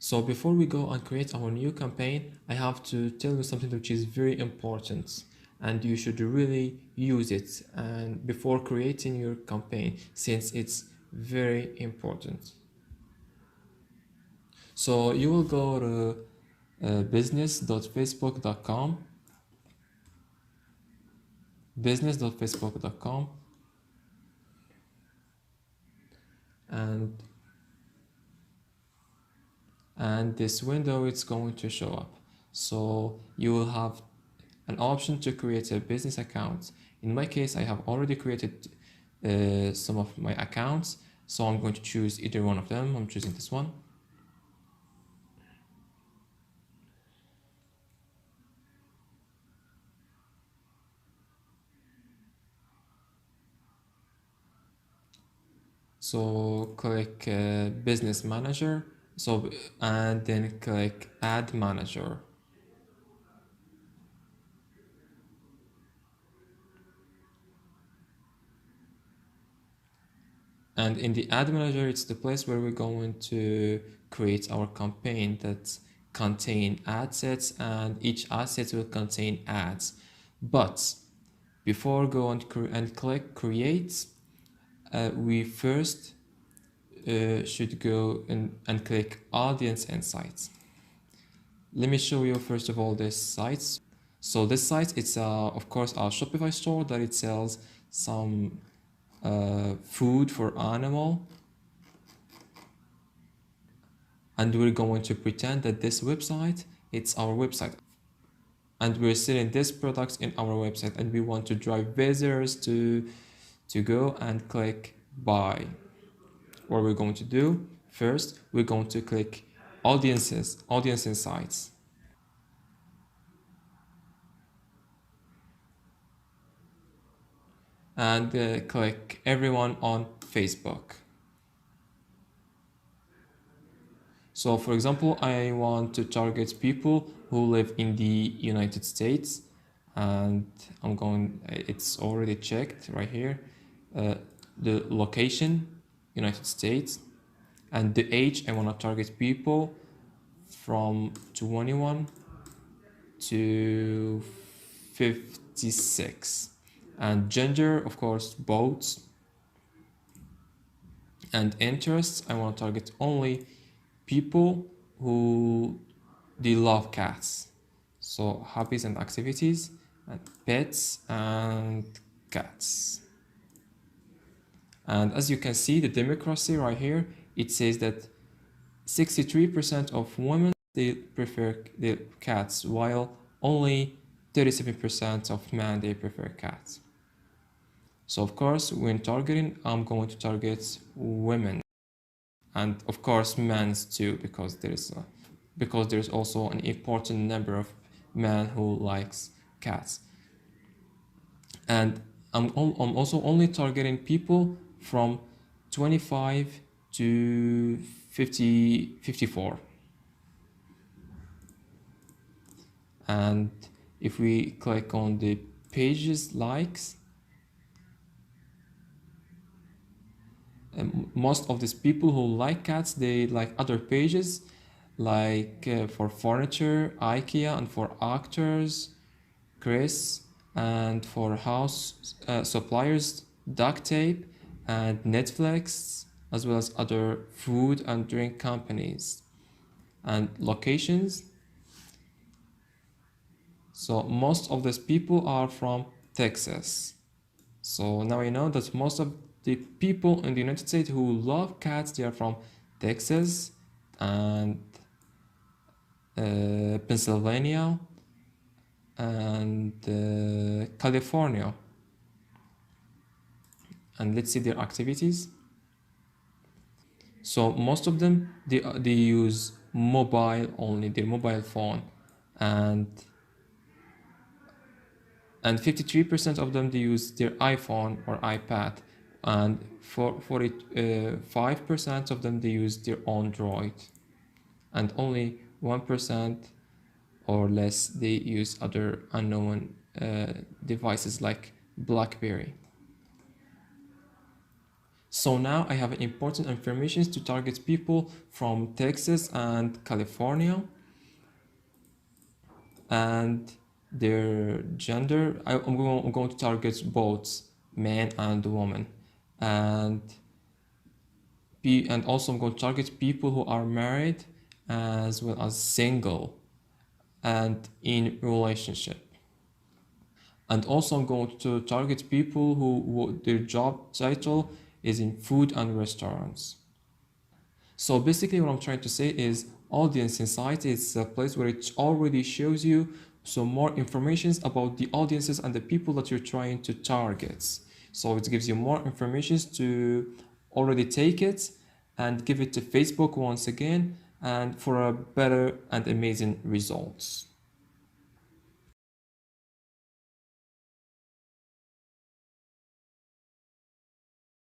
So before we go and create our new campaign, I have to tell you something which is very important and you should really use it and before creating your campaign since it's very important. So you will go to business.facebook.com, business.facebook.com, and this window it's going to show up. So you will have an option to create a business account. In my case, I have already created some of my accounts, so I'm going to choose either one of them. I'm choosing this one. So click business manager, and then click add manager. And in the ad manager, it's the place where we're going to create our campaign that contain ad sets, and each ad set will contain ads. But before go and click create, we first should go and click audience insights. Let me show you first of all this site. So this site, it's of course our Shopify store that it sells some food for animal, and we're going to pretend that this website, it's our website, and we're selling this product in our website, and we want to drive visitors to go and click buy. What we're going to do first, we're going to click audience insights, and click everyone on Facebook. So for example, I want to target people who live in the United States, and it's already checked right here, the location, United States, and the age. I want to target people from 21 to 56, and gender, of course, both, and interests. I want to target only people who they love cats. So hobbies and activities, and pets and cats. And as you can see, the democracy right here, it says that 63% of women, they prefer the cats, while only 37% of men, they prefer cats. So of course, when targeting, I'm going to target women, and of course men's too, because there's also an important number of men who likes cats. And I'm also only targeting people from 25 to 54. And if we click on the pages likes, most of these people who like cats, they like other pages, like for furniture, IKEA, and for actors, Chris, and for house suppliers, duct tape, and Netflix, as well as other food and drink companies. And locations, so most of these people are from Texas. So now you know that most of the people in the United States who love cats, they are from Texas and Pennsylvania and California. And let's see their activities. So most of them, they use mobile only, their mobile phone, and 53% of them, they use their iPhone or iPad, and for 45% of them, they use their Android, and only 1% or less, they use other unknown devices like BlackBerry. So now I have important information to target people from Texas and California and their gender. I'm going to target both men and women. And also I'm going to target people who are married as well as single and in relationship. And also I'm going to target people who their job title is in food and restaurants. So basically what I'm trying to say is Audience Insight is a place where it already shows you some more information about the audiences and the people that you're trying to target. So it gives you more information to already take it and give it to Facebook once again and for a better and amazing results.